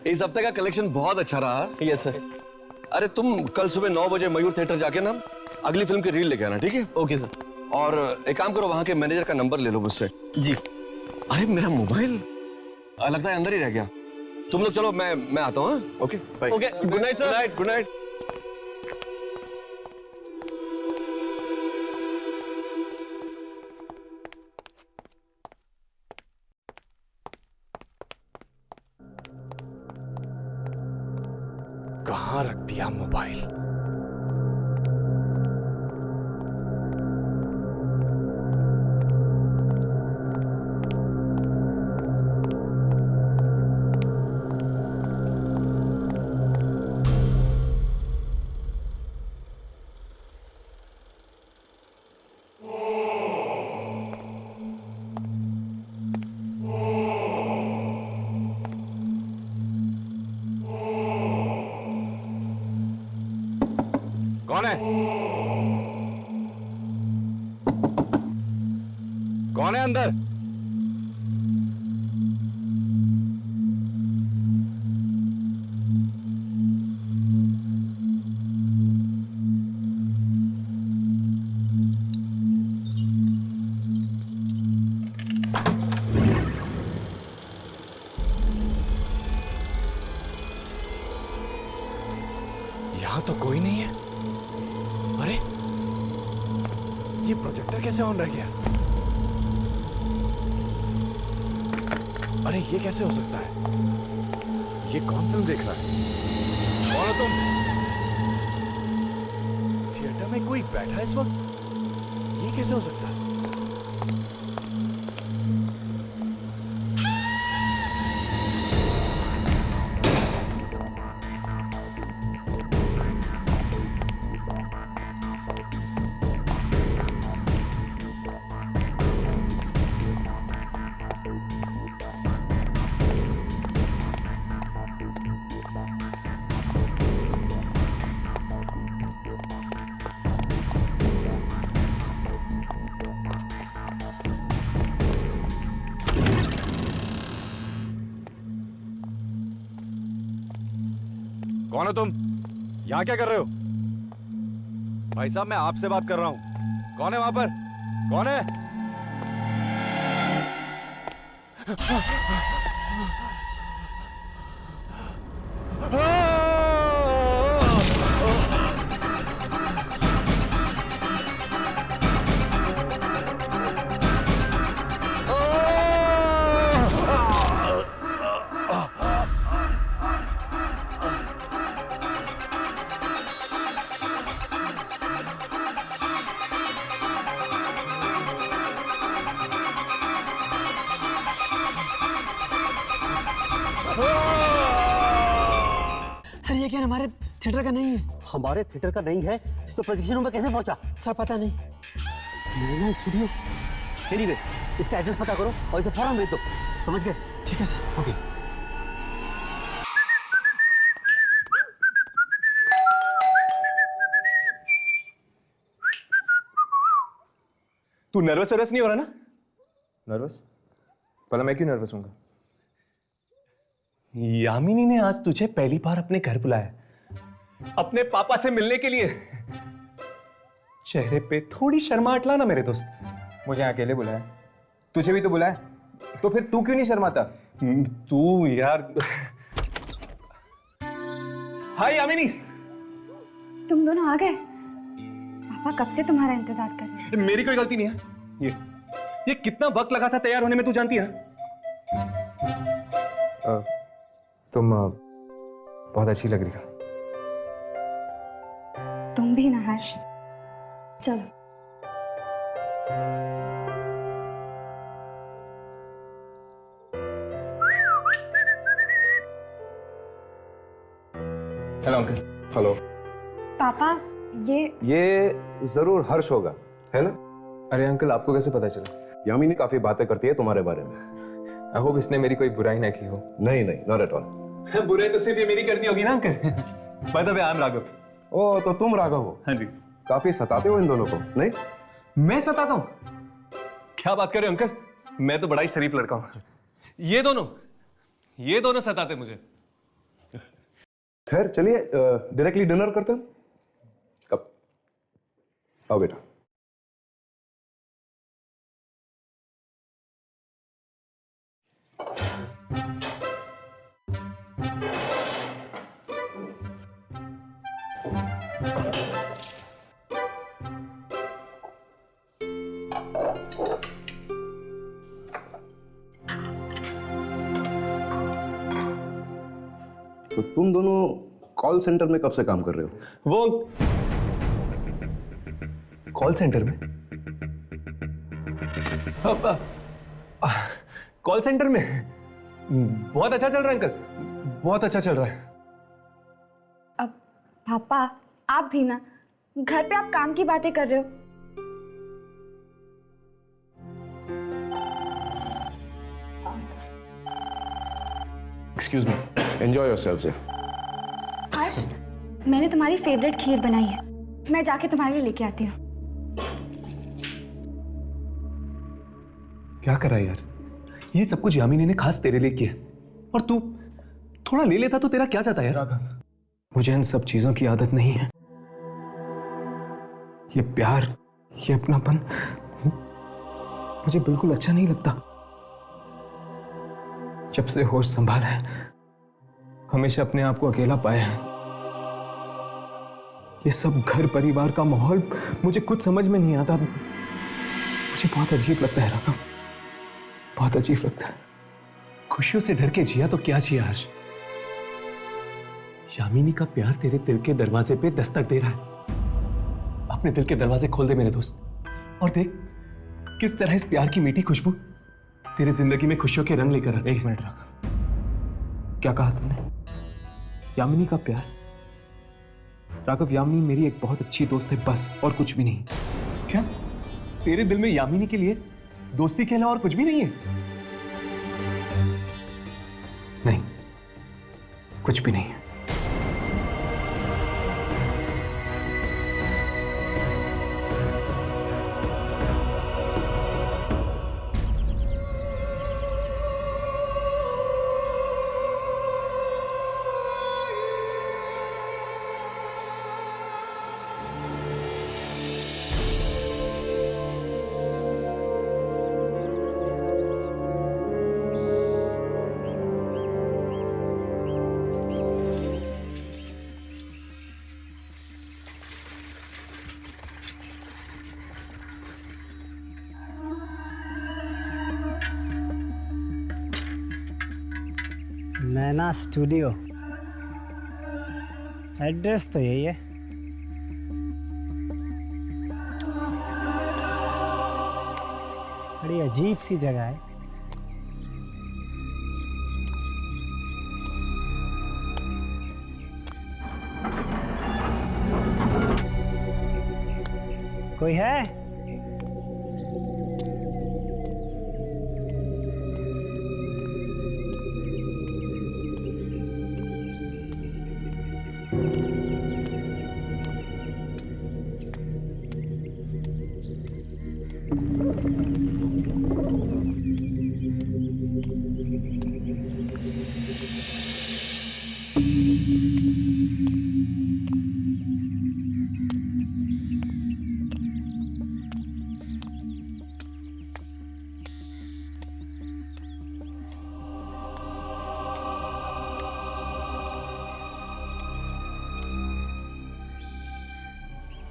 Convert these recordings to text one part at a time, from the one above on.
इस हफ्ते का कलेक्शन बहुत अच्छा रहा। Yes sir. अरे तुम कल सुबह 9 बजे मयूर थिएटर जाके ना अगली फिल्म की रील लेके आना, ठीक है? Okay sir. और एक काम करो, वहां के मैनेजर का नंबर ले लो मुझसे। जी। अरे मेरा मोबाइल लगता है अंदर ही रह गया। तुम लोग चलो, मैं आता हूँ। Okay bye. Okay, good night sir. Good night, good night. कहाँ रख दिया मोबाइल? कौन है? कौन है अंदर? यहां तो कोई नहीं है। अरे ये प्रोजेक्टर कैसे ऑन रह गया? अरे ये कैसे हो सकता है? ये कौन फिल्म देख रहा है? कौन हो तुम? थिएटर में कोई बैठा है इस वक्त? ये कैसे हो सकता है? कौन हो तुम? यहां क्या कर रहे हो? भाई साहब मैं आपसे बात कर रहा हूं। कौन है वहां पर? कौन है? सर ये क्या हमारे थिएटर का नहीं है? हमारे थिएटर का नहीं है तो प्रोजेक्शन रूम में कैसे पहुंचा? सर पता नहीं। मेरा स्टूडियो। एनीवे, इसका एड्रेस पता करो और इसे फौरन भेज दो। समझ गए? ठीक है सर। ओके। तू नर्वस नहीं हो रहा ना? नर्वस? पहले मैं क्यों नर्वस हूँगा? यामिनी ने आज तुझे पहली बार अपने घर बुलाया, अपने पापा से मिलने के लिए। चेहरे पे थोड़ी शर्माहट लाना मेरे दोस्त। मुझे अकेले बुलाया, तुझे भी तो बुलाया, तो फिर तू क्यों नहीं शर्माता? तू यार। हाय यामिनी। तुम दोनों आ गए? पापा कब से तुम्हारा इंतजार कर रहे हैं। मेरी कोई गलती नहीं है। ये कितना वक्त लगा था तैयार होने में, तू जानती है ना? तुम बहुत अच्छी लग रही हो। तुम भी ना हर्ष। चलो। Hello uncle. हेलो पापा ये जरूर हर्ष होगा, है ना? अरे अंकल, आपको कैसे पता चला? यामिनी काफी बातें करती है तुम्हारे बारे में। आई होप इसने मेरी कोई बुराई ना की हो। नहीं नहीं, नॉट एट ऑल। बुराई तो सिर्फ ये मेरी करनी होगी ना uncle. By the way, I am Raghav. ओ तो तुम राघव हो? हाँ जी। काफी सताते हो इन दोनों को, नहीं? मैं सताता हूँ? क्या बात कर रहे हो अंकल, मैं तो बड़ा ही शरीफ लड़का हूँ। ये दोनों सताते मुझे। खैर चलिए डायरेक्टली डिनर करते हैं। कब? आओ बेटा। तो तुम दोनों कॉल सेंटर में कब से काम कर रहे हो? वो कॉल सेंटर में? कॉल सेंटर में बहुत अच्छा चल रहा है अंकल, बहुत अच्छा चल रहा है। अब पापा आप भी ना, घर पे आप काम की बातें कर रहे हो। Excuse me, enjoy yourself. Harsh, मैंने तुम्हारी फेवरेट खीर बनाई है, मैं जाके तुम्हारे लिए लेके आती हूँ। क्या करा यार, ये सब कुछ यामिनी ने खास तेरे लिए किया और तू थोड़ा ले लेता तो तेरा क्या जाता यार। मुझे इन सब चीजों की आदत नहीं है। ये प्यार, ये अपनापन मुझे बिल्कुल अच्छा नहीं लगता। जब से होश संभाला है हमेशा अपने आप को अकेला पाया है। ये सब घर परिवार का माहौल मुझे कुछ समझ में नहीं आता। मुझे बहुत अजीब लगता है राघव, बहुत अजीब लगता है। खुशियों से डर के जिया तो क्या जिया हर्ष। यामिनी का प्यार तेरे दिल के दरवाजे पे दस्तक दे रहा है। अपने दिल के दरवाजे खोल दे मेरे दोस्त, और देख किस तरह इस प्यार की मीठी खुशबू तेरे जिंदगी में खुशियों के रंग लेकर आती है। 1 मिनट राघव, क्या कहा तुमने? यामिनी का प्यार? राघव, यामिनी मेरी एक बहुत अच्छी दोस्त है बस, और कुछ भी नहीं। क्या तेरे दिल में यामिनी के लिए दोस्ती के अलावा और कुछ भी नहीं है? नहीं, कुछ भी नहीं है। नैना स्टूडियो, एड्रेस तो यही है। बड़ी अजीब सी जगह है। कोई है?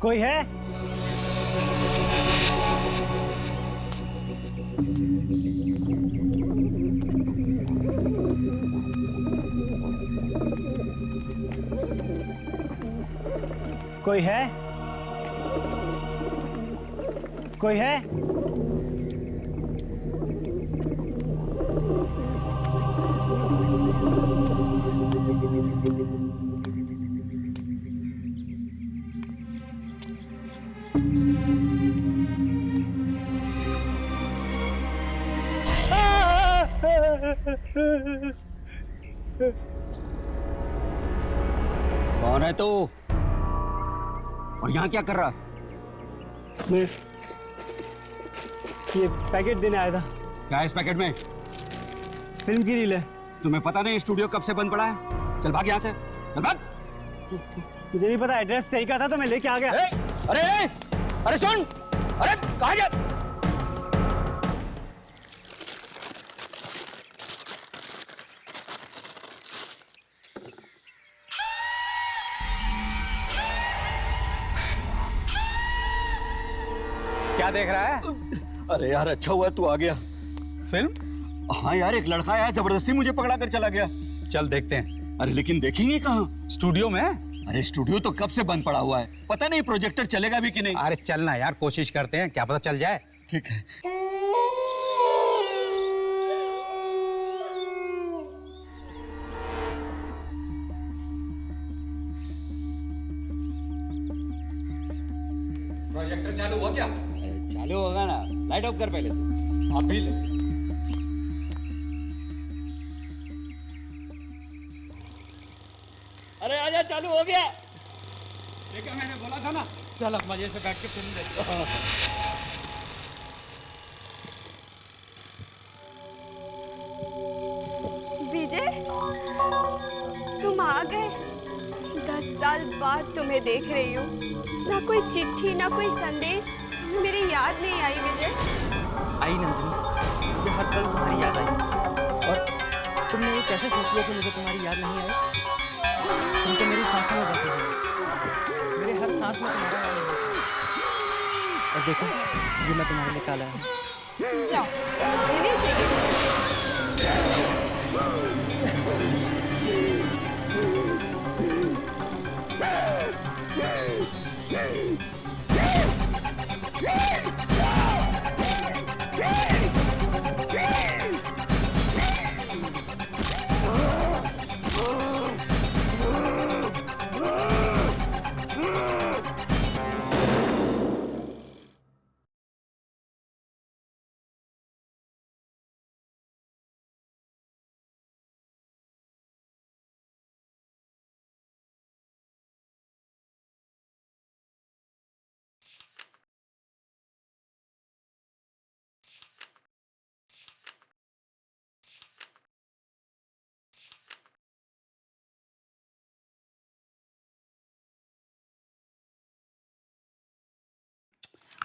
कोई है? कोई है? कोई है? कौन है तू? और यहाँ क्या कर रहा? मैं ये पैकेट देने आया था। क्या है इस पैकेट में? फिल्म की रील है। तुम्हें पता नहीं स्टूडियो कब से बंद पड़ा है? चल भाग यहाँ से, चल भाग। मुझे नहीं पता, एड्रेस सही कहा था तो मैं लेके आ गया। अरे अरे सुन, अरे कहाँ जा? क्या देख रहा है? अरे यार अच्छा हुआ तू आ गया। फिल्म? हाँ यार, एक लड़का आया जबरदस्ती मुझे पकड़ा कर चला गया। चल देखते हैं। अरे लेकिन देखेंगे कहाँ? स्टूडियो में। अरे स्टूडियो तो कब से बंद पड़ा हुआ है, पता नहीं प्रोजेक्टर चलेगा भी कि नहीं। अरे चलना यार, कोशिश करते हैं, क्या पता चल जाए। ठीक है। प्रोजेक्टर चालू हुआ क्या? चालू होगा ना, लाइट ऑफ कर पहले तो। अभी ले। अरे आजा, चालू हो गया। देखा, मैंने बोला था ना। चल अब मजे से बैठ के फिल्म देखते हैं। विजय, तुम आ गए। 10 साल बाद तुम्हें देख रही हूँ। ना कोई चिट्ठी, ना कोई संदेश, मेरी याद नहीं आई विजय। आई नंदिनी, मुझे हर पल तुम्हारी याद आई। और तुमने ये कैसे सोच लिया कि मुझे तुम्हारी याद नहीं आई? तुम तो मेरी सांसों में बसे हो, मेरे हर सांस में तुम्हारा नाम है। और देखो, ये मैं तुम्हारे लिए काला है। जाओ, मुझे नहीं चाहिए।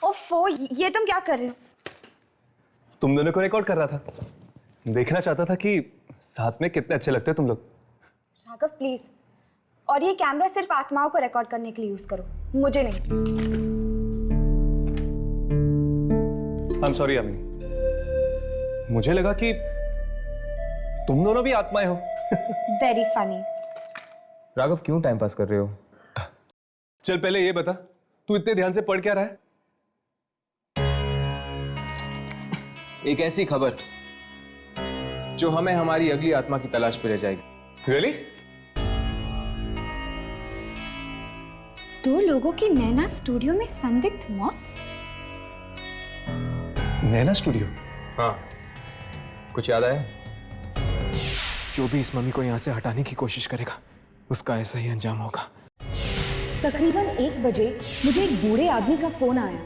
ओफो, ये तुम क्या कर रहे हो? तुम दोनों को रिकॉर्ड कर रहा था। देखना चाहता था कि साथ में कितने अच्छे लगते तुम लोग। राघव प्लीज, और ये कैमरा सिर्फ आत्माओं को रिकॉर्ड करने के लिए यूज करो, मुझे नहीं। आई एम सॉरी यामिनी, मुझे लगा कि तुम दोनों भी आत्माएं हो। Very funny. राघव क्यों टाइम पास कर रहे हो? चल पहले ये बता, तू इतने ध्यान से पढ़ क्या रहा है? एक ऐसी खबर जो हमें हमारी अगली आत्मा की तलाश पे ले जाएगी। रियली? दो लोगों की नैना स्टूडियो में संदिग्ध मौत। नैना स्टूडियो? हाँ, कुछ याद आया? जो भी इस मम्मी को यहाँ से हटाने की कोशिश करेगा, उसका ऐसा ही अंजाम होगा। तकरीबन 1 बजे मुझे एक बूढ़े आदमी का फोन आया।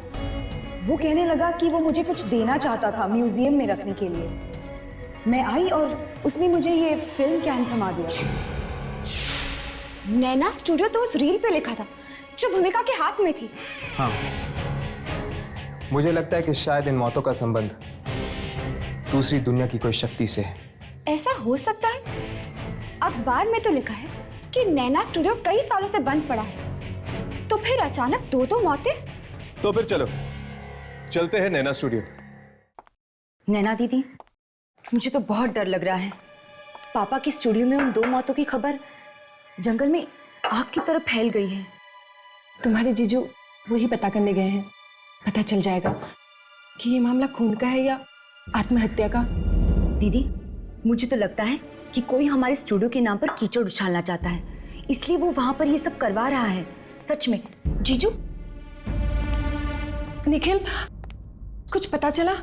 वो कहने लगा कि वो मुझे कुछ देना चाहता था म्यूजियम में रखने के लिए। मैं आई और उसने मुझे ये फिल्म कैन थमा दिया। नैना स्टूडियो तो उस रील पे लिखा था जो भूमिका के हाथ में थी। हाँ, मुझे लगता है कि शायद इन मौतों का संबंध दूसरी दुनिया की कोई शक्ति से है। ऐसा हो सकता है। अखबार में तो लिखा है कि नैना स्टूडियो कई सालों से बंद पड़ा है, तो फिर अचानक दो मौतें। तो फिर चलो चलते हैं नैना स्टूडियो। नैना दीदी, मुझे तो बहुत डर लग रहा है। पापा की स्टूडियो में उन 2 मौतों की खबर जंगल में आग की तरह फैल गई है। तुम्हारे जीजू वही पता करने गए हैं। पता चल जाएगा कि ये मामला खून का है या आत्महत्या का। दीदी, मुझे तो लगता है कि कोई हमारे स्टूडियो के नाम पर कीचड़ उछालना चाहता है, इसलिए वो वहां पर ये सब करवा रहा है। सच में। जीजू, निखिल, कुछ पता चला?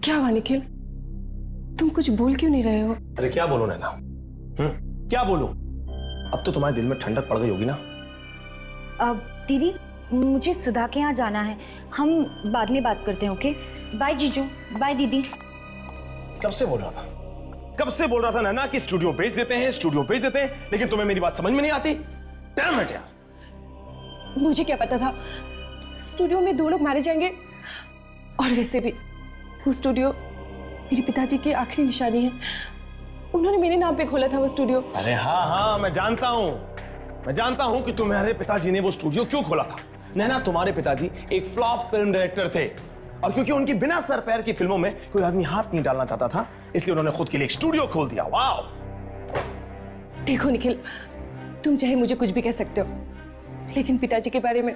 क्या हुआ निखिल? तुम कुछ बोल क्यों नहीं रहे हो? अरे क्या बोलूं नैना? क्या बोलूं? अब तो तुम्हारे दिल में ठंडक पड़ गई होगी ना? अब दीदी, मुझे सुधा के यहाँ जाना है। हम बाद में बात करते हैं, ओके? बाय जीजू, बाय दीदी। कब से बोल रहा था? कब से बोल रहा था नैना कि स्टूडियो भेज देते हैं, स्टूडियो भेज देते हैं, लेकिन तुम्हें मेरी बात समझ में नहीं आती। डैम इट यार। मुझे क्या पता था स्टूडियो में 2 लोग मारे जाएंगे, और वैसे भी वो स्टूडियो मेरे पिताजी की आखिरी निशानी है। उन्होंने मेरे नाम पे खोला था वो स्टूडियो। अरे हाँ हाँ, मैं जानता हूं कि तुम्हारे पिताजी ने वो स्टूडियो क्यों खोला था। नैना, तुम्हारे पिताजी एक फ्लॉप फिल्म डायरेक्टर थे, और क्योंकि उनकी बिना सर पैर की फिल्मों में कोई आदमी हाथ नहीं डालना चाहता था, इसलिए उन्होंने खुद के लिए एक स्टूडियो खोल दिया। वाह! देखो निखिल, तुम चाहे मुझे कुछ भी कह सकते हो, लेकिन पिताजी के बारे में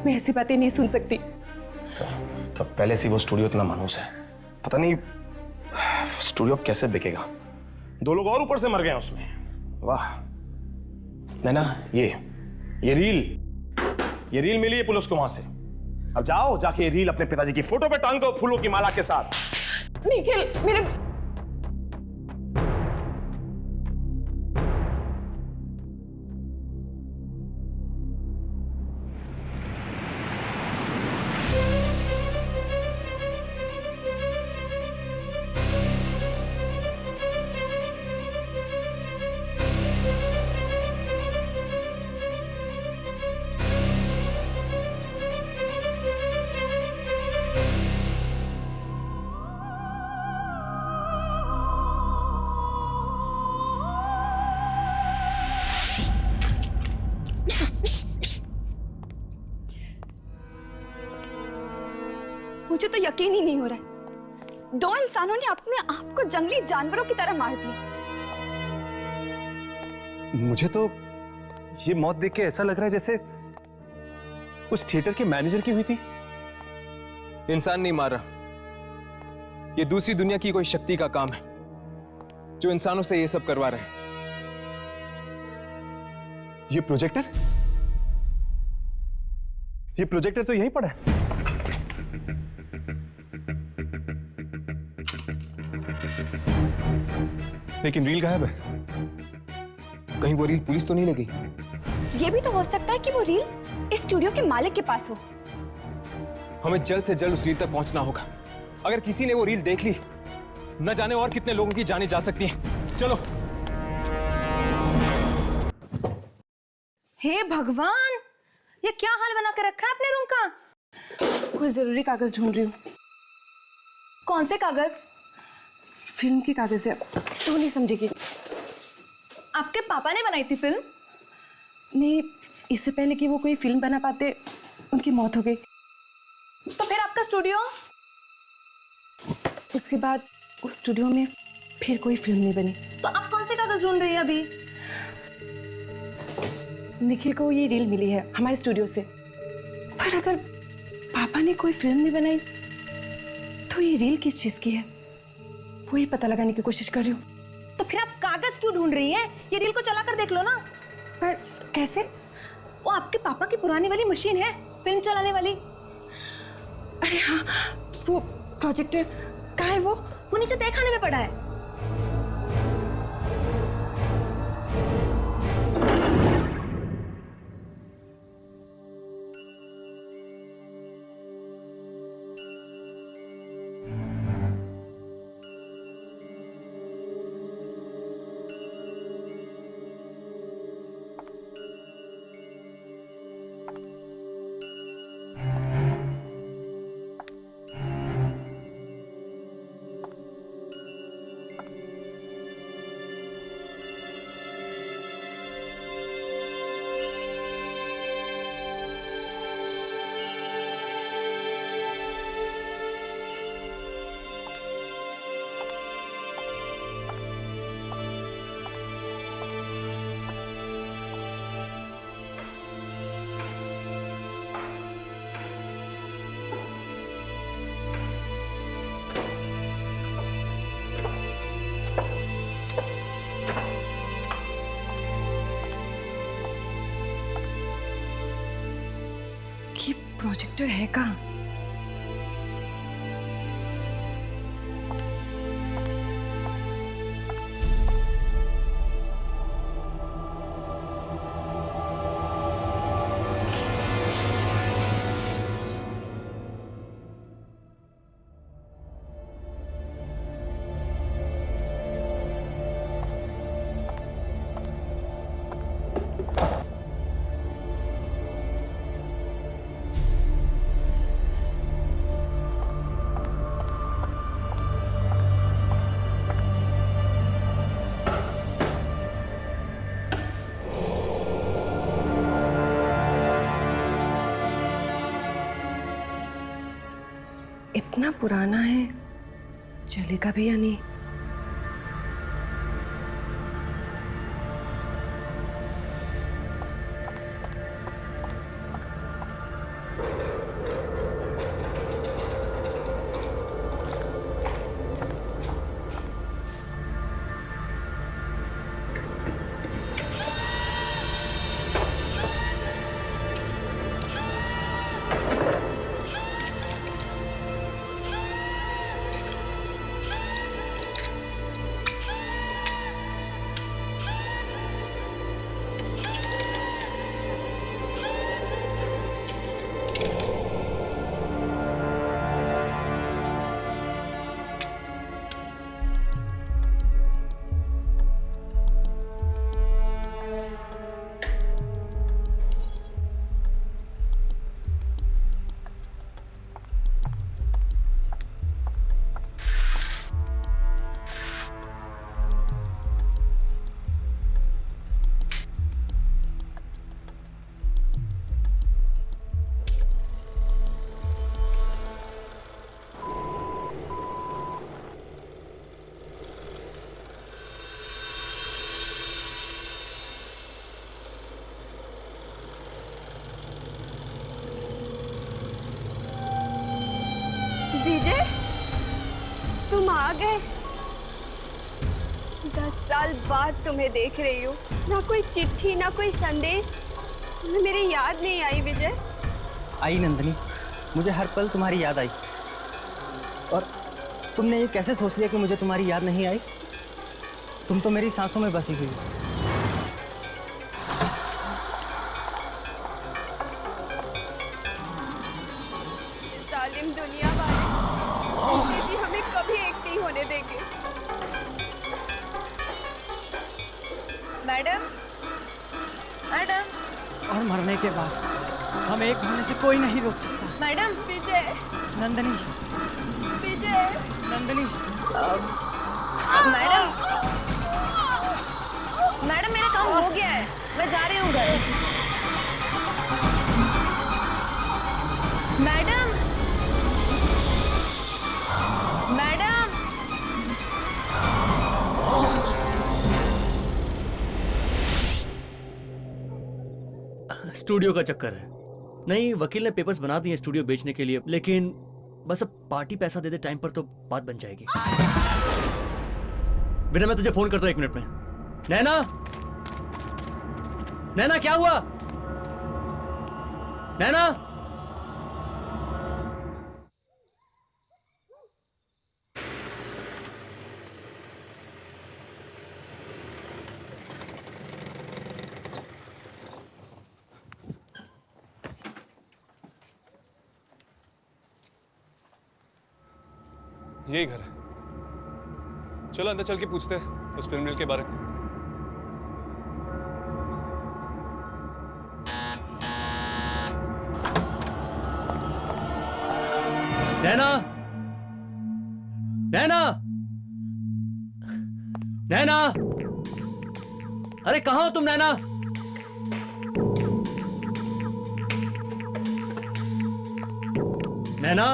मैं ऐसी बातें नहीं सुन सकती। तो पहले से वो स्टूडियो इतना मानूस है, पता नहीं स्टूडियो अब कैसे बिकेगा। 2 लोग और ऊपर से मर गए हैं उसमें। वाह नैना, ये रील मिली है पुलिस को वहां से। अब जाओ, जाके ये रील अपने पिताजी की फोटो पे टांग दो फूलों की माला के साथ। निखिल, मेरे मुझे तो यकीन ही नहीं हो रहा है, 2 इंसानों ने अपने आप को जंगली जानवरों की तरह मार दिया। मुझे तो ये मौत देख के ऐसा लग रहा है जैसे उस थिएटर के मैनेजर की हुई थी। इंसान नहीं मारा, ये दूसरी दुनिया की कोई शक्ति का काम है जो इंसानों से ये सब करवा रहे हैं। ये प्रोजेक्टर तो यहीं पड़ा है। लेकिन रील गायब है। कहीं वो रील पुलिस तो नहीं लगी? ये भी तो हो सकता है कि वो रील इस स्टूडियो के मालिक के पास हो। हमें जल्द से जल्द उस रील तक पहुंचना होगा। अगर किसी ने वो रील देख ली, न जाने और कितने लोगों की जानें जा सकती हैं। चलो। हे भगवान, ये क्या हाल बना कर रखा है अपने रूम का? कोई जरूरी कागज ढूंढ रही हूँ। कौन से कागज? फिल्म की कागज है, तो नहीं समझेगी। आपके पापा ने बनाई थी फिल्म? नहीं, इससे पहले कि वो कोई फिल्म बना पाते उनकी मौत हो गई। तो फिर आपका स्टूडियो? उसके बाद उस स्टूडियो में फिर कोई फिल्म नहीं बनी। तो आप कौन से कागज ढूंढ रही है अभी? निखिल को ये रील मिली है हमारे स्टूडियो से, पर अगर पापा ने कोई फिल्म नहीं बनाई तो ये रील किस चीज की है, वही पता लगाने की कोशिश कर रही हूँ। तो फिर आप कागज क्यों ढूंढ रही हैं? ये रील को चला कर देख लो ना। पर कैसे? वो आपके पापा की पुरानी वाली मशीन है फिल्म चलाने वाली। अरे हाँ, वो प्रोजेक्टर कहाँ है? वो नीचे तहखाने में पड़ा है। ये प्रोजेक्टर है कहाँ? इतना पुराना है, चलेगा भी या नहीं? विजय, तुम आ गए। 10 साल बाद तुम्हें देख रही हूँ। ना कोई चिट्ठी, ना कोई संदेश, तुम्हें मेरी याद नहीं आई विजय? आई नंदिनी, मुझे हर पल तुम्हारी याद आई। और तुमने ये कैसे सोच लिया कि मुझे तुम्हारी याद नहीं आई? तुम तो मेरी सांसों में बसी हुई हो। जालिम दुनिया वाले जी हमें कभी एक नहीं होने देंगे। Madam, madam. और मरने के बाद हम एक होने से कोई नहीं रोक सकता। मैडम। विजय। नंदिनी। विजय। नंदिनी। मैडम, मैडम मेरा काम हो गया है, मैं जा रही हूँ घर। Madam, madam. स्टूडियो का चक्कर है। नहीं, वकील ने पेपर्स बना दिए स्टूडियो बेचने के लिए, लेकिन बस अब पार्टी पैसा दे दे टाइम पर तो बात बन जाएगी। विनय, मैं तुझे फोन करता हूं 1 मिनट में। नैना, नैना क्या हुआ? नैना, यही घर है। चलो अंदर चल के पूछते हैं उस फिल्म रील के बारे में। नैना, नैना, नैना, अरे कहाँ हो तुम नैना? नैना,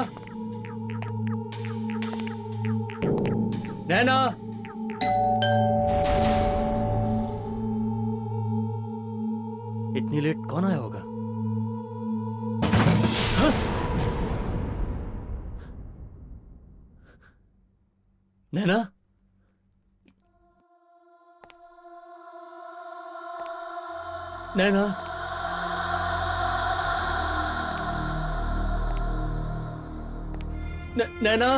नैना, इतनी लेट कौन आया होगा? हाँ? नैना, नैना, नैना,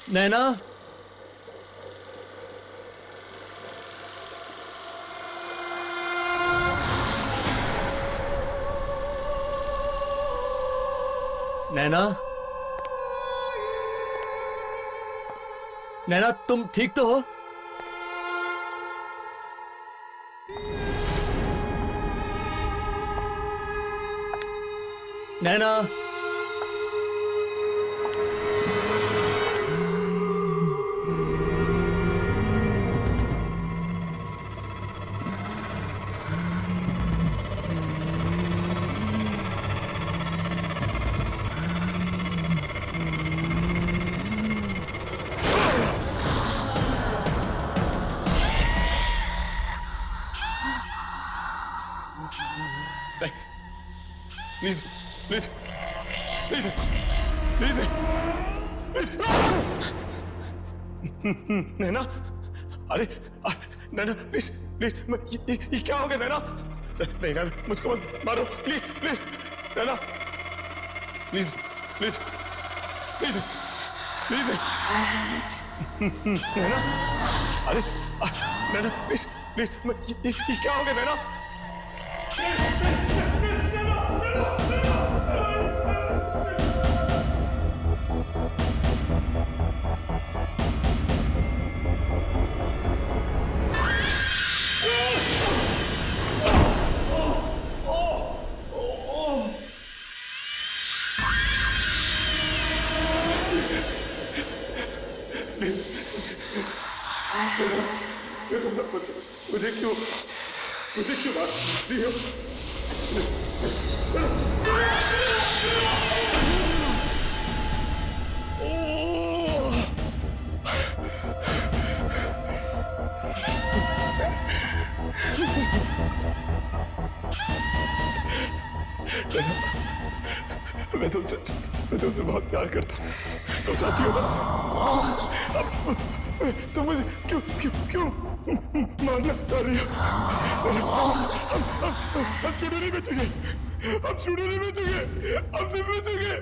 नैना, नैना, नैना तुम ठीक तो हो? Naina, please please please please please Naina, अरे नैना प्लीज प्लीज, ये क्या हो गया नैना? नहीं नैना, मुझको मत मारो please please Naina, please please please please Naina, अरे नैना प्लीज प्लीज, ये क्या हो गया नैना? मुझे क्यों बात नहीं हो? मैं तुमसे बहुत प्यार करता हूँ। तुम चाहती हो ना? तुम मुझे क्यों मारना चाह रही हो? हम स्टूडियो नहीं बेचेंगे, हम स्टूडियो नहीं बेचेंगे, हम नहीं बेचेंगे।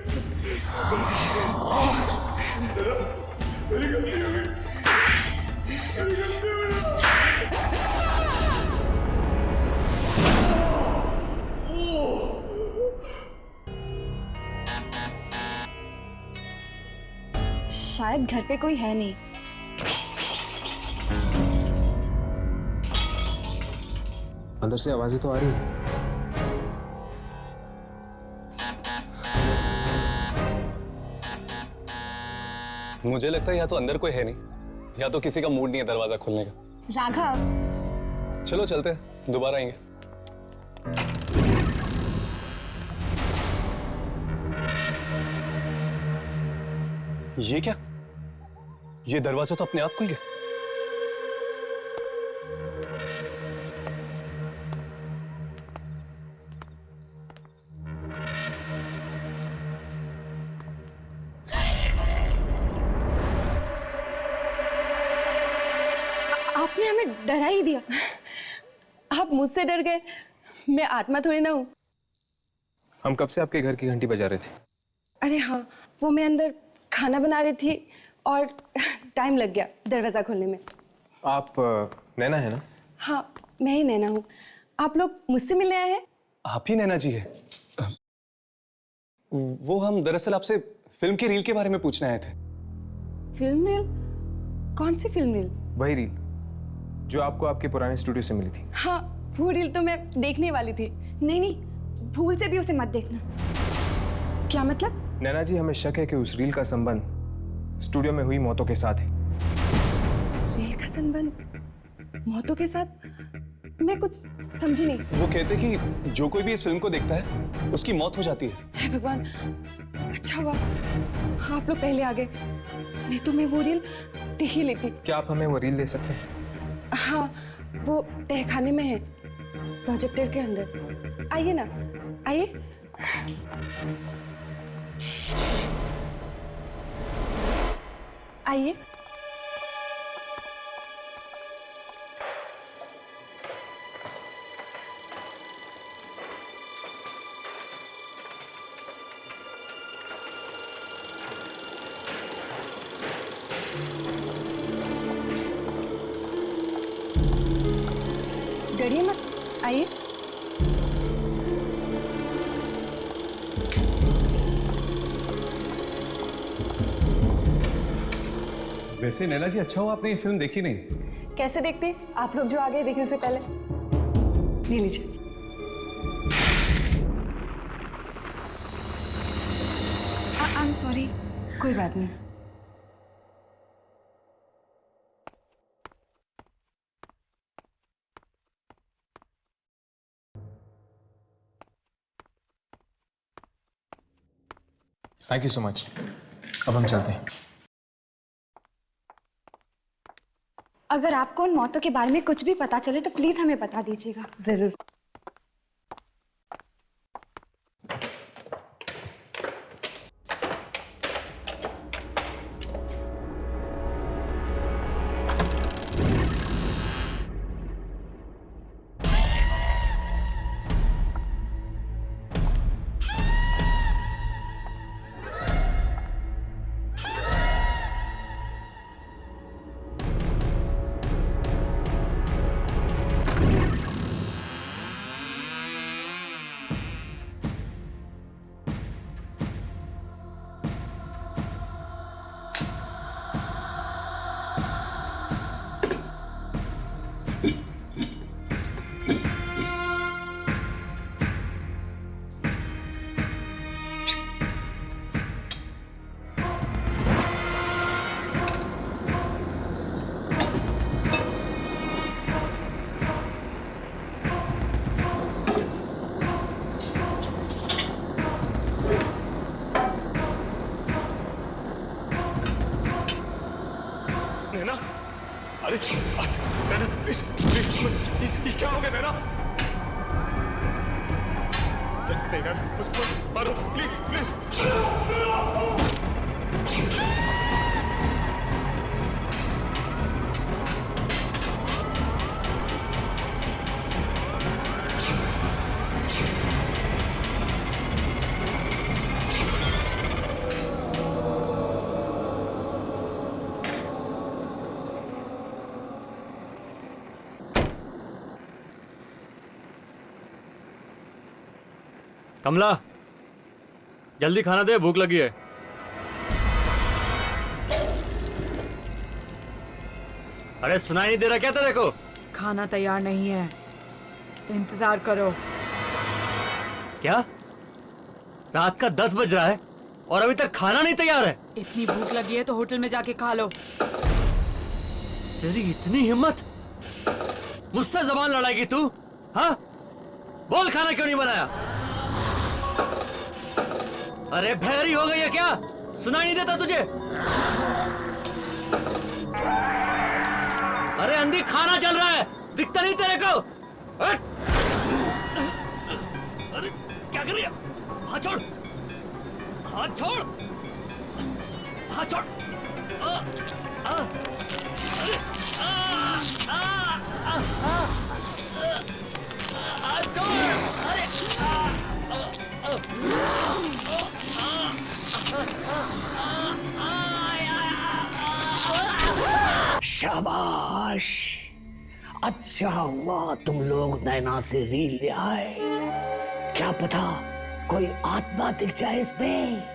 मेरी गलती हो गई, मेरी गलती हो गई। शायद घर पे कोई है नहीं। अंदर से आवाजें तो आ रही हैं। मुझे लगता है या तो अंदर कोई है नहीं, या तो किसी का मूड नहीं है दरवाजा खोलने का। राघव, चलो चलते हैं, दोबारा आएंगे। ये क्या? ये दरवाजा तो अपने आप खुल गया। आपने हमें डरा ही दिया। आप मुझसे डर गए? मैं आत्मा थोड़ी ना हूँ। हम कब से आपके घर की घंटी बजा रहे थे। अरे हाँ, वो मैं अंदर खाना बना रही थी और टाइम लग गया दरवाजा खोलने में। आप नैना है ना? हाँ, मैं ही नैना हूँ। आप लोग मुझसे मिलने आए हैं? आप ही नैना जी है? वो हम दरअसल आपसे फिल्म की रील के बारे में पूछने आए थे। Film reel? कौन सी फिल्म रील? वही रील जो आपको आपके पुराने स्टूडियो से मिली थी। हाँ, वो रील तो मैं देखने वाली थी। नहीं, भूल से भी उसे मत देखना। क्या मतलब? नैना जी, हमें शक है कि उस रील का संबंध स्टूडियो में हुई मौतों के साथ है। रील का संबंध मौतों के साथ? मैं कुछ समझी नहीं। वो कहते कि जो कोई भी इस फिल्म को देखता है उसकी मौत हो जाती है। हे भगवान, अच्छा हुआ आप लोग पहले आ गए, नहीं तो मैं वो रील देख ही लेती। क्या आप हमें वो रील दे सकते हैं? हाँ, वो तहखाने में है, प्रोजेक्टर के अंदर। आइए ना, आइए। आइए। डरिए मत, आइए। वैसे नैना जी, अच्छा हो आपने ये फिल्म देखी नहीं। कैसे देखते आप लोग जो आ गए देखने से पहले। ले लीजिए। I am sorry. कोई बात नहीं। Thank you so much. अब हम चलते हैं। अगर आपको उन मौतों के बारे में कुछ भी पता चले तो प्लीज हमें बता दीजिएगा। जरूर। नैना, अरे नैना प्लीज प्लीज, ये क्या हो गया नैना? नैना मुझको मारो प्लीज प्लीज। कमला, जल्दी खाना दे, भूख लगी है। अरे सुनाई नहीं दे रहा क्या तेरे को? खाना तैयार नहीं है, इंतजार करो। क्या? रात का 10 बज रहा है और अभी तक खाना नहीं तैयार है? इतनी भूख लगी है तो होटल में जाके खा लो। तेरी इतनी हिम्मत, मुझसे जबान लड़ाएगी तू? हाँ, बोल खाना क्यों नहीं बनाया? अरे भैरी हो गई है क्या? सुनाई नहीं देता तुझे? अरे अंधी, खाना चल रहा है, दिखता नहीं तेरे को? अरे क्या कर रही है? हाथ छोड़, हाथ छोड़, हाथ छोड़। हाथ छोड़। शाबाश, अच्छा हुआ तुम लोग नैना से रील ले आए। क्या पता कोई आत्मा दिख जाए इसमें।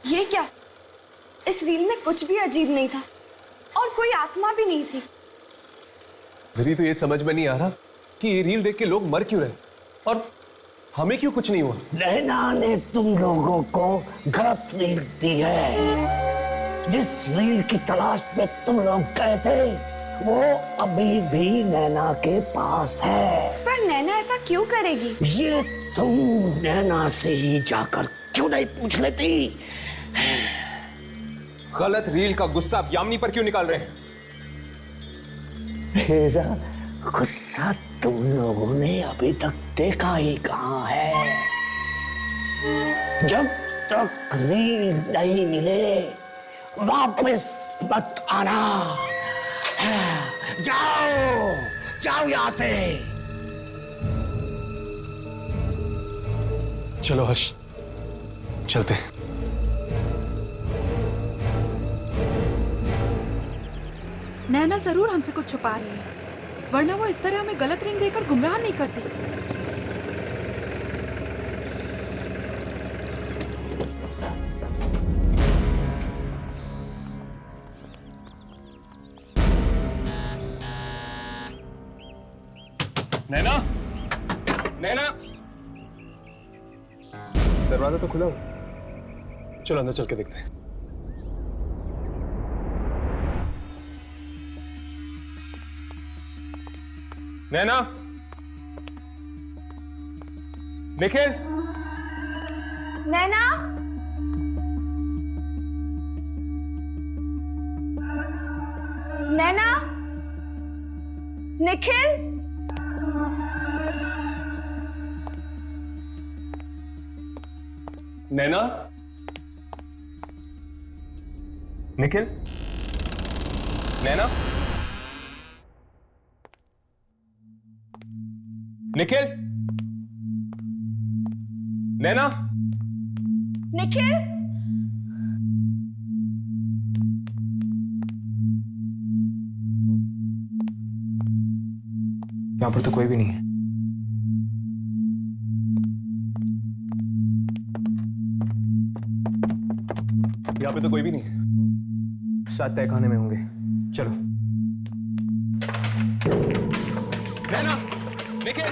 ये क्या? इस रील में कुछ भी अजीब नहीं था और कोई आत्मा भी नहीं थी। मेरी तो ये समझ में नहीं आ रहा कि ये रील देख के लोग मर क्यों रहे और हमें क्यों कुछ नहीं हुआ। नैना ने तुम लोगों को गलत रील दी है। जिस रील की तलाश में तुम लोग गए थे वो अभी भी नैना के पास है। पर नैना ऐसा क्यों करेगी? ये तुम नैना से ही जाकर क्यों नहीं पूछ लेती? गलत रील का गुस्सा आप यामिनी पर क्यों निकाल रहे हैं? मेरा गुस्सा तुम लोगों ने अभी तक देखा ही कहां है। जब तक रील नहीं मिले वापस मत आना। जाओ जाओ यहां से। चलो हर्ष, चलते। नैना जरूर हमसे कुछ छुपा रही है, वरना वो इस तरह हमें गलत रिंग देकर गुमराह नहीं करती। नैना, नैना, दरवाजा तो खुला हो। चलो अंदर चल के देखते हैं। नैना, निखिल, नैना, नैना, निखिल, नैना, निखिल, नैना, निखिल, नैना, निखिल, यहाँ पर तो कोई भी नहीं है। यहाँ पे तो कोई भी नहीं है। शायद तहखाने में होंगे। चलो। नैना, निखिल,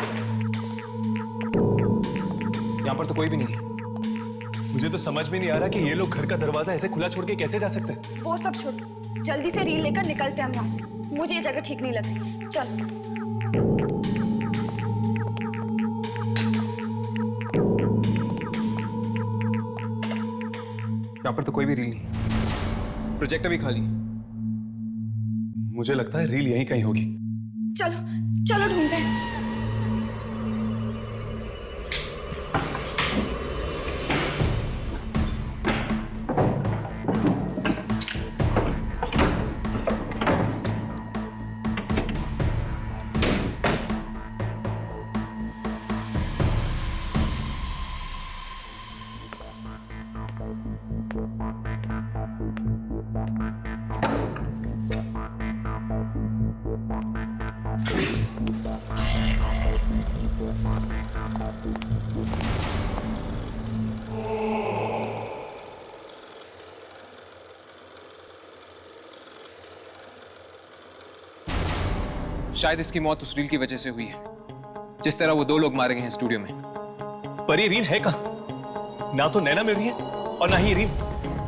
यहाँ पर तो कोई भी नहीं है। मुझे तो समझ में नहीं आ रहा कि ये लोग घर का दरवाजा ऐसे खुला छोड़ के कैसे जा सकते हैं। वो सब छोड़, जल्दी से रील लेकर निकलते हैं हम यहाँ से। मुझे ये जगह ठीक नहीं लग रही। चल। यहाँ पर तो कोई भी रील नहीं। प्रोजेक्टर भी खाली। मुझे लगता है रील यहीं कहीं होगी। चलो चलो ढूंढते हैं। शायद इसकी मौत उस रील की वजह से हुई है, जिस तरह वो 2 लोग मारे गए हैं स्टूडियो में। पर ये रील है कहाँ? ना तो नैना मिल रही है और ना ही ये रील।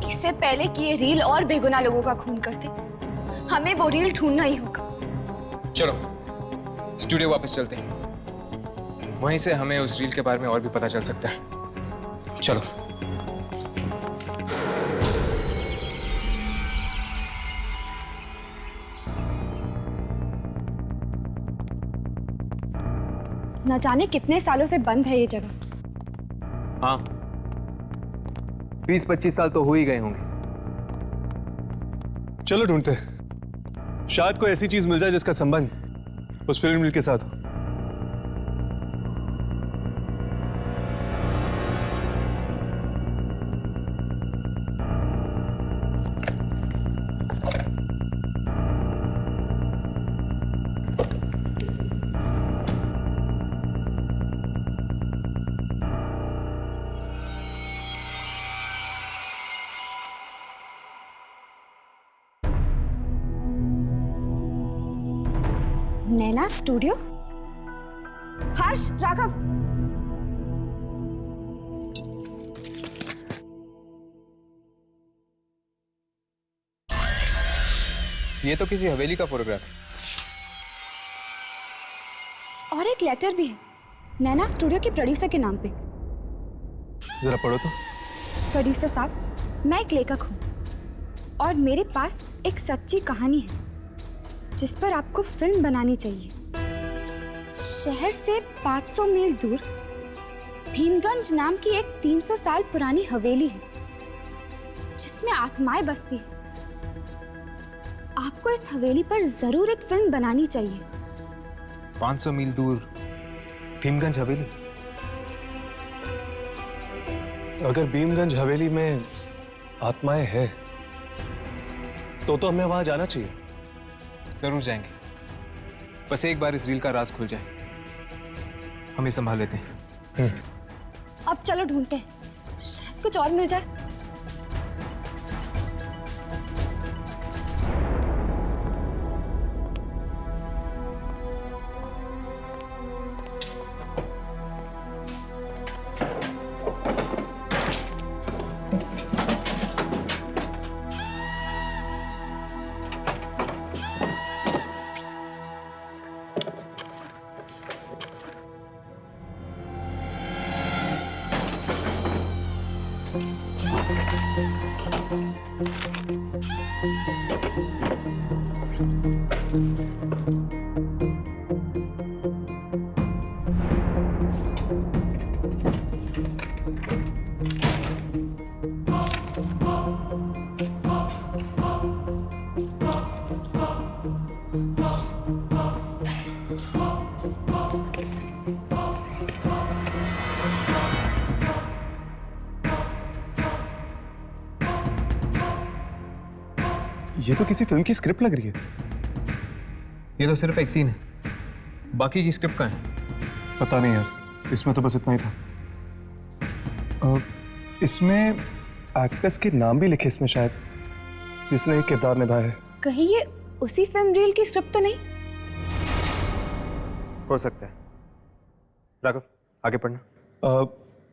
इससे पहले कि ये रील और बेगुनाह लोगों का खून करते, हमें वो रील ढूंढना ही होगा। चलो स्टूडियो वापस चलते हैं, वहीं से हमें उस रील के बारे में और भी पता चल सकता है। चलो। न जाने कितने सालों से बंद है ये जगह। हाँ, 20-25 साल तो हो ही गए होंगे। चलो ढूंढते हैं। शायद कोई ऐसी चीज मिल जाए जिसका संबंध उस फिल्म रील के साथ हो। नैना स्टूडियो? हर्ष, राघव, ये तो किसी हवेली का फोटोग्राफ है। और एक लेटर भी है नैना स्टूडियो के प्रोड्यूसर के नाम पे। जरा पढ़ो तो। प्रोड्यूसर साहब, मैं एक लेखक हूँ और मेरे पास एक सच्ची कहानी है जिस पर आपको फिल्म बनानी चाहिए। शहर से 500 मील दूर भीमगंज नाम की एक 300 साल पुरानी हवेली है जिसमें आत्माएं बसती हैं। आपको इस हवेली पर जरूर एक फिल्म बनानी चाहिए। 500 मील दूर भीमगंज हवेली? अगर भीमगंज हवेली में आत्माएं हैं तो हमें वहां जाना चाहिए। जरूर जाएंगे, बस एक बार इस रील का राज खुल जाए। हम ही संभाल लेते हैं। अब चलो ढूंढते हैं, शायद कुछ और मिल जाए। ये तो किसी फिल्म की स्क्रिप्ट लग रही है। ये तो सिर्फ एक सीन है, बाकी की स्क्रिप्ट कहाँ है? पता नहीं यार, इसमें तो बस इतना ही था। इसमें एक्टर्स के नाम भी लिखे इसमें शायद, जिसने ये किरदार निभाया है। कहीं ये उसी फिल्म रील की स्क्रिप्ट तो नहीं? हो सकता है। राघव, आगे पढ़ना।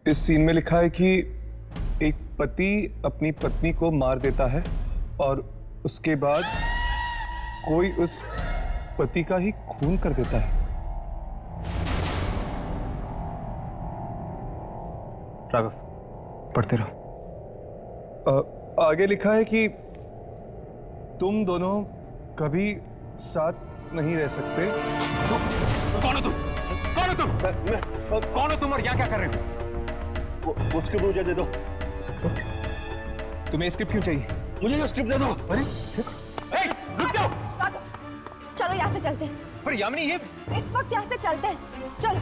इस सीन में लिखा है कि एक पति अपनी पत्नी को मार देता है और उसके बाद कोई उस पति का ही खून कर देता है। राघव, पढ़ते रहो। आगे लिखा है कि तुम दोनों कभी साथ नहीं रह सकते। कौन हो तुम? कौन हो तुम? कौन हो तुम और यहाँ क्या कर रहे हो? वो स्क्रिप्ट मुझे दे दो। स्क्रिप्ट? तुम्हें स्क्रिप्ट क्यों चाहिए? मुझे स्क्रिप्ट दे दो। अरे स्क्रिप्ट? रुक जाओ। राघव, चलो यहाँ से चलते हैं। पर यामिनी, ये इस वक्त यहाँ से चलते हैं, चलो।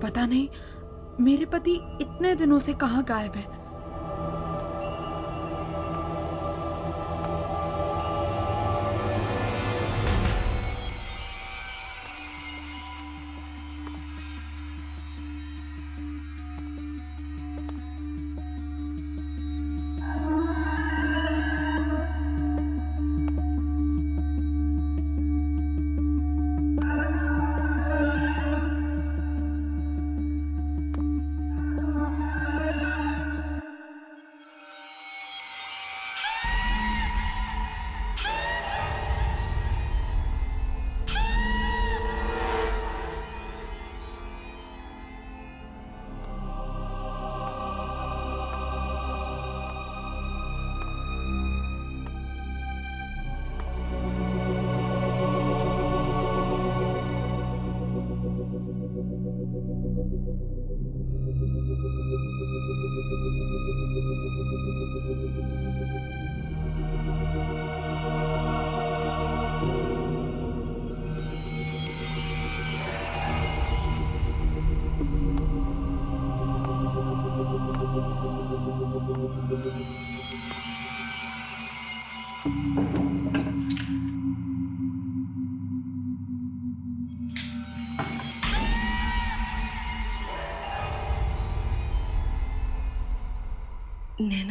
पता नहीं मेरे पति इतने दिनों से कहाँ गायब है।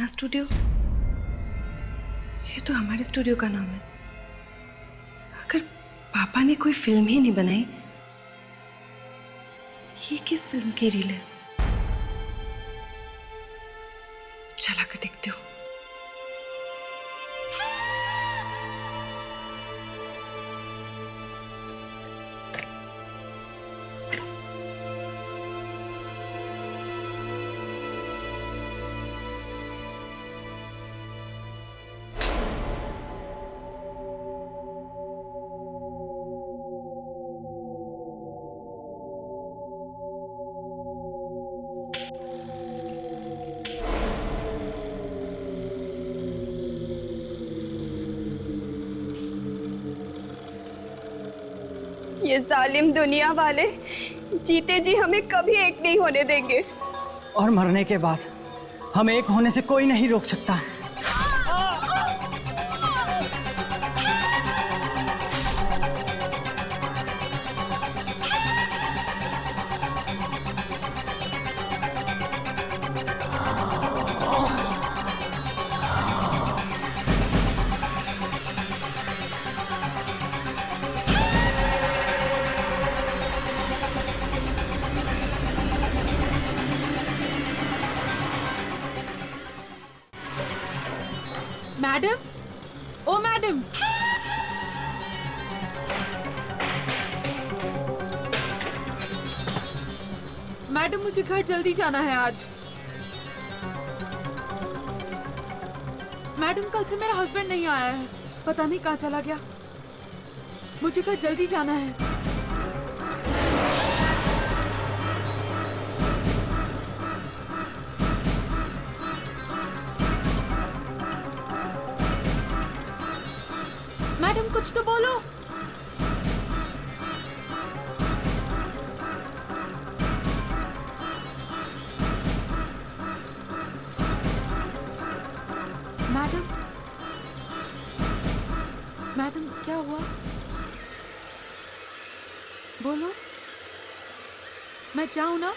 नैना स्टूडियो, ये तो हमारे स्टूडियो का नाम है। अगर पापा ने कोई फिल्म ही नहीं बनाई, ये किस फिल्म की रील है? चला कर देखती हूँ। ये जालिम दुनिया वाले जीते जी हमें कभी एक नहीं होने देंगे। और मरने के बाद हम एक होने से कोई नहीं रोक सकता। मैडम, ओ मैडम, मैडम मुझे घर जल्दी जाना है आज। मैडम कल से मेरा हस्बैंड नहीं आया है, पता नहीं कहाँ चला गया। मुझे घर जल्दी जाना है। मैडम कुछ तो बोलो। मैडम, मैडम क्या हुआ? बोलो, मैं जाऊं ना?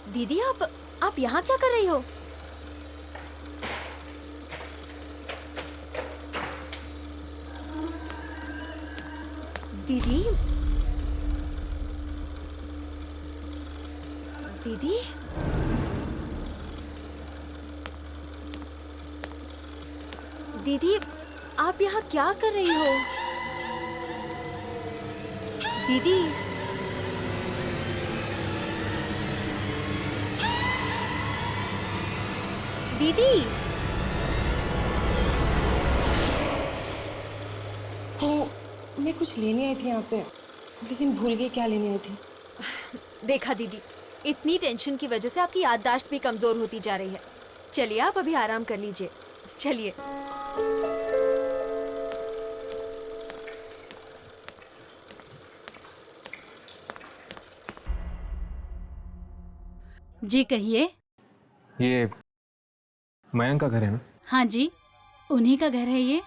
दीदी आप यहाँ क्या कर रही हो? दीदी, दीदी, दीदी आप यहाँ क्या कर रही हो? दीदी, दीदी, तो मैं कुछ लेने आई थी यहाँ पे, लेकिन भूल गई क्या लेने आई थी। देखा दीदी, इतनी टेंशन की वजह से आपकी याददाश्त भी कमजोर होती जा रही है। चलिए आप अभी आराम कर लीजिए। चलिए। जी कहिए। ये मयंक का घर है ना? हाँ जी, उन्हीं का घर है ये।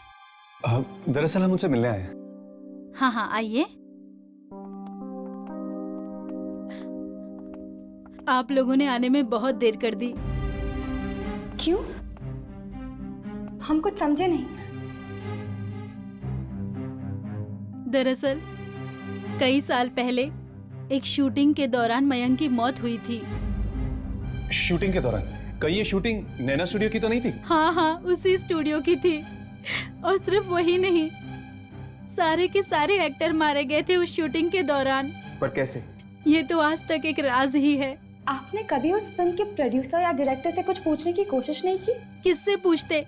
दरअसल हम उनसे मिलने आए हैं। हाँ हाँ आइए। आप लोगों ने आने में बहुत देर कर दी। क्यों? हम कुछ समझे नहीं। दरअसल कई साल पहले एक शूटिंग के दौरान मयंक की मौत हुई थी। शूटिंग के दौरान? कहीं ये शूटिंग नैना स्टूडियो की तो नहीं थी? हाँ हाँ उसी स्टूडियो की थी। और सिर्फ वही नहीं, सारे के सारे एक्टर मारे गए थे उस शूटिंग के दौरान। पर कैसे? ये तो आज तक एक राज ही है। आपने कभी उस फिल्म के प्रोड्यूसर या डायरेक्टर से कुछ पूछने की कोशिश नहीं की? किससे पूछते?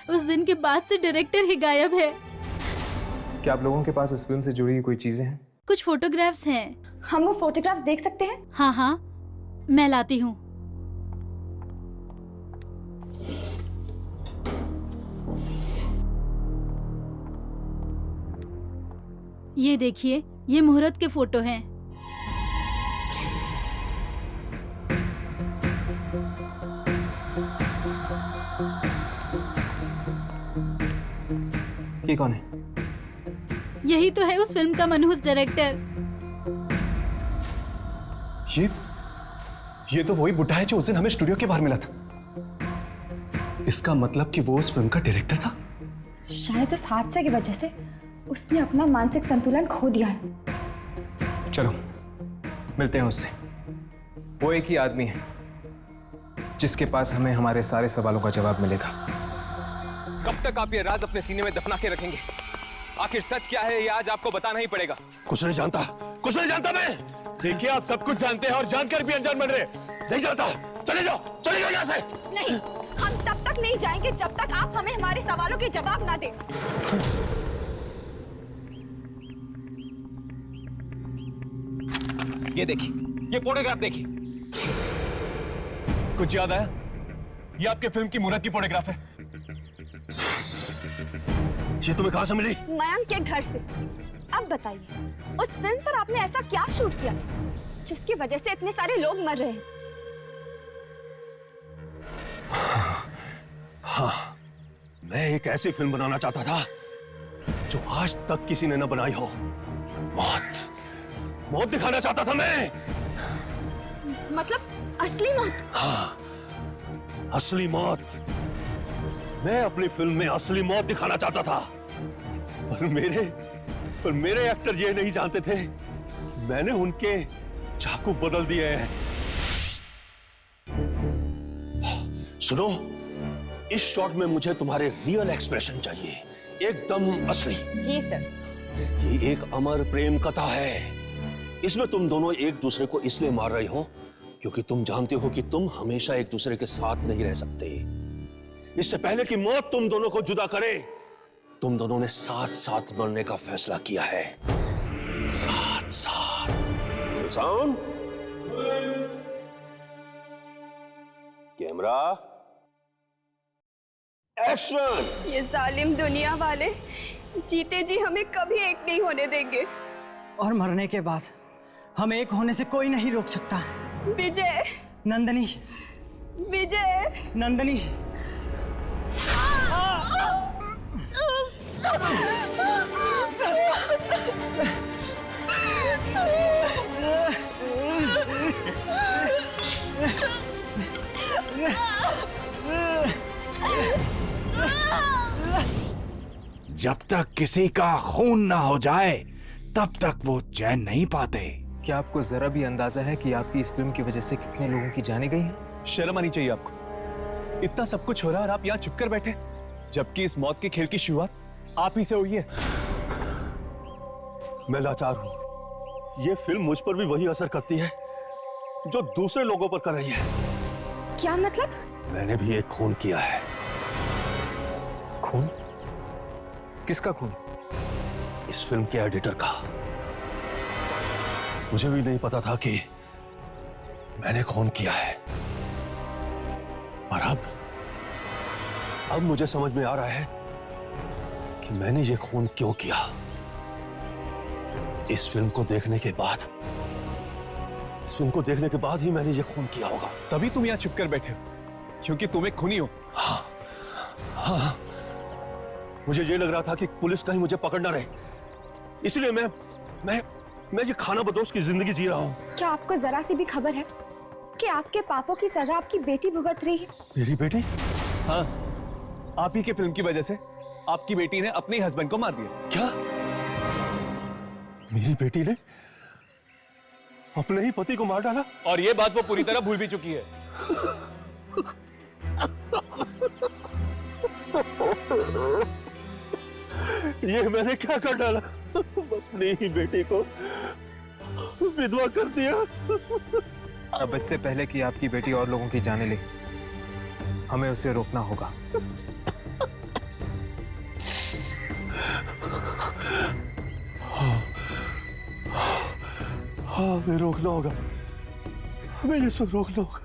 उस दिन के बाद से डायरेक्टर ही गायब है। क्या आप लोगों के पास इस फिल्म से जुड़ी कोई चीजें हैं? कुछ फोटोग्राफ्स हैं। हम वो फोटोग्राफ्स देख सकते हैं? हाँ हाँ मैं लाती हूँ। ये देखिए, ये मुहूर्त के फोटो हैं। ये कौन है? यही तो है उस फिल्म का मनहूस डायरेक्टर। ये तो वही बुढ़ा है जो उस दिन हमें स्टूडियो के बाहर मिला था। इसका मतलब कि वो उस फिल्म का डायरेक्टर था। शायद उस हादसे की वजह से उसने अपना मानसिक संतुलन खो दिया है। चलो मिलते हैं उससे। वो एक ही आदमी है जिसके पास हमें हमारे सारे सवालों का जवाब मिलेगा। कब तक आप ये राज अपने सीने में दफना के रखेंगे? आखिर सच क्या है ये आज आपको बताना ही पड़ेगा। कुछ नहीं जानता, कुछ नहीं जानता मैं। देखिए, आप सब कुछ जानते हैं और जानकर भी अनजान बन रहे हैं। नहीं जानता, चले जाओ यहाँ से। नहीं, हम तब तक नहीं जाएंगे जब तक आप हमें हमारे सवालों के जवाब ना दें। ये देखिए, ये फोटोग्राफ देखिए। कुछ याद आया? ये आपके फिल्म की मुहूर्त की फोटोग्राफ है। ये तुम्हें कहां से मिली? मयंक के घर से। अब बताइए, उस फिल्म पर आपने ऐसा क्या शूट किया था जिसकी वजह से इतने सारे लोग मर रहे हैं? हाँ, मैं एक ऐसी फिल्म बनाना चाहता था जो आज तक किसी ने न बनाई हो। मौत दिखाना चाहता था मैं। मतलब असली मौत? हाँ, असली मौत। मैं अपनी फिल्म में असली मौत दिखाना चाहता था, पर मेरे एक्टर ये नहीं जानते थे कि मैंने उनके चाकू बदल दिए हैं। सुनो, इस शॉट में मुझे तुम्हारे रियल एक्सप्रेशन चाहिए, एकदम असली। जी सर। ये एक अमर प्रेम कथा है। इसमें तुम दोनों एक दूसरे को इसलिए मार रही हो क्योंकि तुम जानते हो कि तुम हमेशा एक दूसरे के साथ नहीं रह सकते। इससे पहले कि मौत तुम दोनों को जुदा करे, तुम दोनों ने साथ साथ मरने का फैसला किया है। साथ साथ। Sound, camera, action. ये जालिम दुनिया वाले जीते जी हमें कभी एक नहीं होने देंगे। और मरने के बाद हमें एक होने से कोई नहीं रोक सकता। विजय। नंदनी। विजय। नंदनी। जब तक किसी का खून ना हो जाए तब तक वो चैन नहीं पाते। क्या आपको जरा भी अंदाजा है कि आपकी इस फिल्म की वजह से कितने लोगों की जानें गई हैं? शर्म आनी चाहिए आपको। इतना सब कुछ हो रहा है और आप यहाँ चुप कर बैठे, जबकि इस मौत के खेल की शुरुआत आप ही से हुई है। मैं लाचार हूं। ये फिल्म मुझ पर भी वही असर करती है जो दूसरे लोगों पर कर रही है। क्या मतलब? मैंने भी एक खून किया है। खून? किसका खून? इस फिल्म के एडिटर का। मुझे भी नहीं पता था कि मैंने खून किया है, और अब मुझे समझ में आ रहा है कि मैंने ये खून क्यों किया। इस फिल्म को देखने के बाद ही मैंने ये खून किया होगा। तभी तुम यहाँ चुप कर बैठे हो, क्योंकि तुम एक खूनी हो। हाँ, मुझे ये लग रहा था कि पुलिस कहीं मुझे पकड़ ना रहे, इसलिए मैं ये खाना बदोश की जिंदगी जी रहा हूँ। क्या आपको जरा सी भी खबर है कि आपके पापों की सजा आपकी बेटी भुगत रही है? मेरी बेटी? हाँ, आप ही के फिल्म की वजह से आपकी बेटी ने अपने हस्बैंड को मार दिया। क्या? मेरी बेटी ने अपने ही पति को मार डाला? और ये बात वो पूरी तरह भूल भी चुकी है। ये मैंने क्या कर डाला? अपनी ही बेटी को विधवा कर दिया। अब इससे पहले कि आपकी बेटी और लोगों की जाने ले, हमें उसे रोकना होगा। हाँ, हमें रोकना होगा, हमें ये सब रोकना होगा।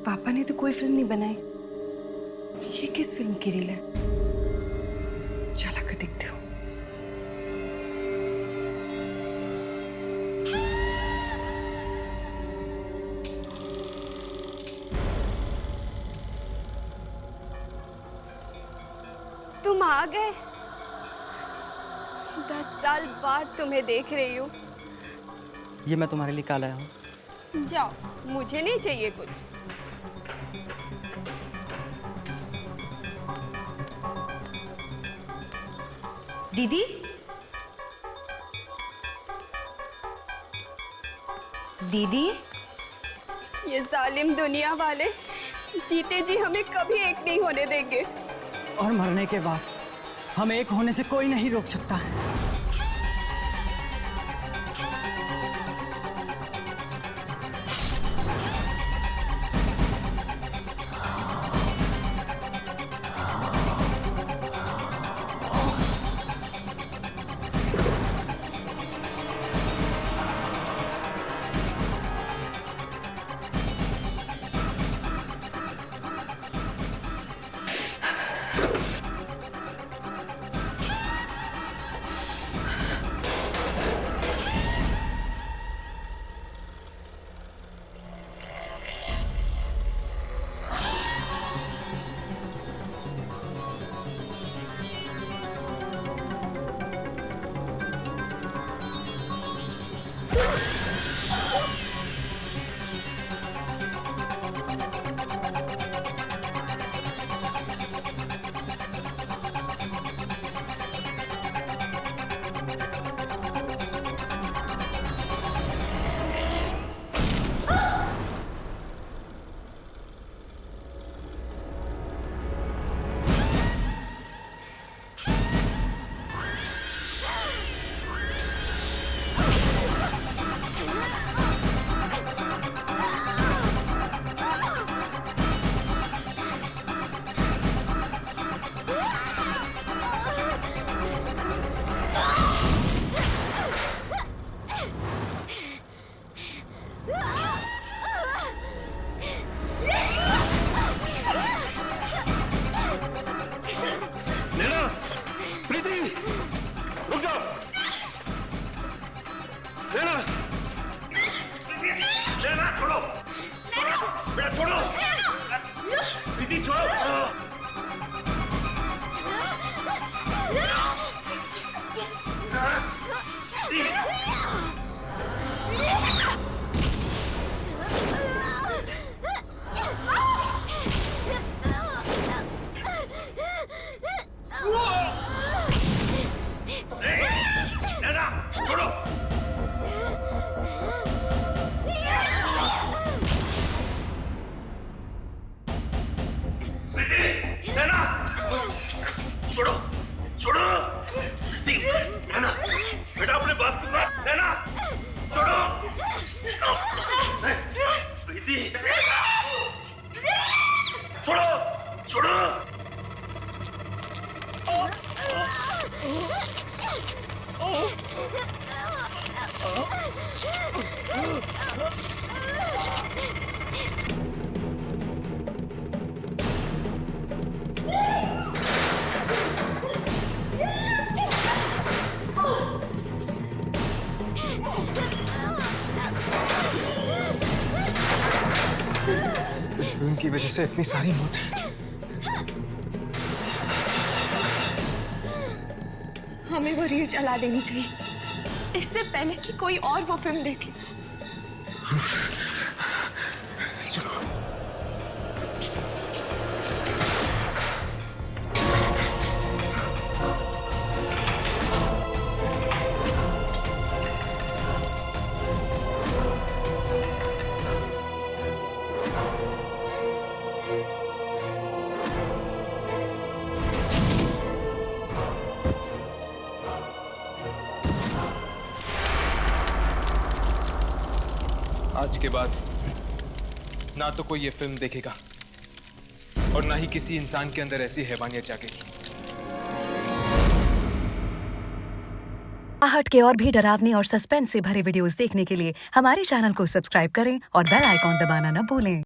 पापा ने तो कोई फिल्म नहीं बनाई, ये किस फिल्म की रील है? चला कर देखती हूँ। तुम आ गए। 10 साल बाद तुम्हें देख रही हूँ। ये मैं तुम्हारे लिए काल आया हूँ। जाओ, मुझे नहीं चाहिए कुछ। दीदी, दीदी, ये जालिम दुनिया वाले जीते जी हमें कभी एक नहीं होने देंगे। और मरने के बाद हमें एक होने से कोई नहीं रोक सकता। इस फिल्म की वजह से इतनी सारी मौत। हमें वो रील चला देनी चाहिए इससे पहले कि कोई और वो फिल्म देख ले। आज के बाद ना तो कोई ये फिल्म देखेगा और ना ही किसी इंसान के अंदर ऐसी हैवानियत जागेगी। आहट के और भी डरावने और सस्पेंस से भरे वीडियोस देखने के लिए हमारे चैनल को सब्सक्राइब करें और बेल आइकॉन दबाना न भूलें।